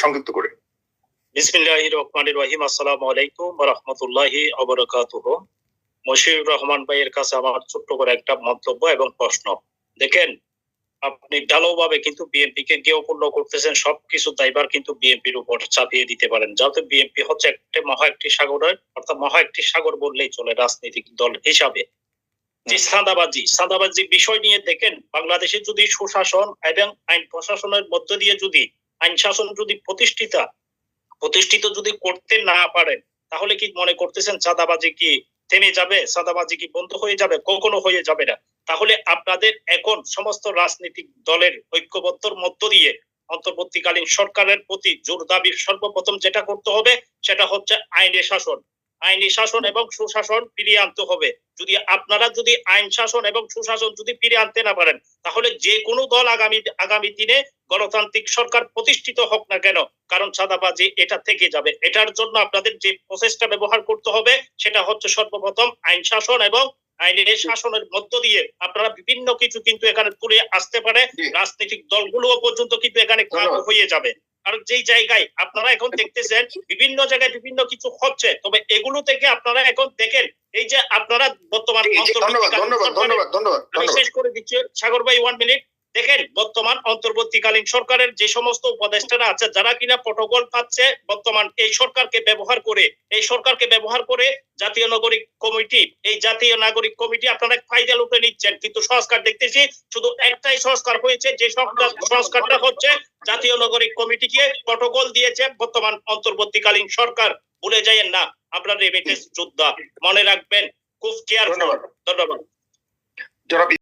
সংক্ষিপ্ত করে। বিসমিল্লাহির রহমানির রহিম। আসসালামু আলাইকুম ওয়া রাহমাতুল্লাহি ওয়া বারাকাতুহু। মশিউর রহমান ভাইয়ের কাছে আমার ছোট্ট করে একটা মন্তব্য এবং প্রশ্ন। দেখেন, আপনি ঢালাওভাবে কিন্তু বিএনপিকে গেয়পূর্ণ করতেছেন, সবকিছু দায়ভার কিন্তু বিএনপির উপর চাপিয়ে দিতে পারেন, যাতে বিএনপি হচ্ছে একটি সাগরের, অর্থাৎ মহা একটি সাগর বললেই চলে রাজনৈতিক দল হিসাবে। যে সাদাবাজি বিষয় নিয়ে দেখেন, বাংলাদেশে যদি সুশাসন এবং আইন প্রশাসনের মধ্য দিয়ে যদি আইন শাসন যদি প্রতিষ্ঠিত যদি করতে না পারেন, তাহলে কি মনে করতেছেন চাঁদাবাজি কি থেমে যাবে? চাঁদাবাজি কি বন্ধ হয়ে যাবে? কখনো হয়ে যাবে না। তাহলে আপনাদের এখন সমস্ত রাজনৈতিক দলের ঐক্যবদ্ধর মধ্য দিয়ে অন্তর্বর্তীকালীন সরকারের প্রতি জোর দাবি সর্বপ্রথম যেটা করতে হবে সেটা হচ্ছে আইনি শাসন এবং সুশাসন ফিরিয়ে আনতে হবে। যদি আইন শাসন এবং সুশাসন যদি ফিরিয়ে আনতে না পারেন, তাহলে যে কোনো দল আগামী দিনে গণতান্ত্রিক সরকার প্রতিষ্ঠিত হোক না কেন, কারণ চাঁদাবাজি এটা থেকে যাবে। এটার জন্য আপনাদের যে প্রসেসটা ব্যবহার করতে হবে সেটা হচ্ছে সর্বপ্রথম আইন শাসন এবং আইনের শাসনের মধ্য দিয়ে আপনারা বিভিন্ন কিছু কিন্তু এখানে তুলে আসতে পারে। রাজনৈতিক দলগুলো পর্যন্ত কিন্তু এখানে হয়ে যাবে। কারণ যেই জায়গায় আপনারা এখন দেখতেছেন বিভিন্ন জায়গায় বিভিন্ন কিছু হচ্ছে, তবে এগুলো থেকে আপনারা এখন দেখেন, এই যে আপনারা বর্তমান শেষ করে দিচ্ছে সাগর ভাই 1 মিনিট। দেখেন, বর্তমান অন্তর্বর্তীকালীন সরকারের যে সমস্ত উপদেষ্টারা আছে, যারা কিনা প্রটোকল পাচ্ছে বর্তমান এই সরকারকে ব্যবহার করে জাতীয় নাগরিক কমিটি আপনারা ফায়দা লুটে নিচ্ছেন। কিন্তু সংস্কার দেখতেছি শুধু একটাই সংস্কার হয়েছে, যে সংস্কারটা হচ্ছে জাতীয় নাগরিক কমিটিকে প্রটোকল দিয়েছে বর্তমান অন্তর্বর্তীকালীন সরকার। ভুলে যাইয়েন না, আপনার রেমিটেন্স যোদ্ধা, মনে রাখবেন, খুব কেয়ারফুল। ধন্যবাদ।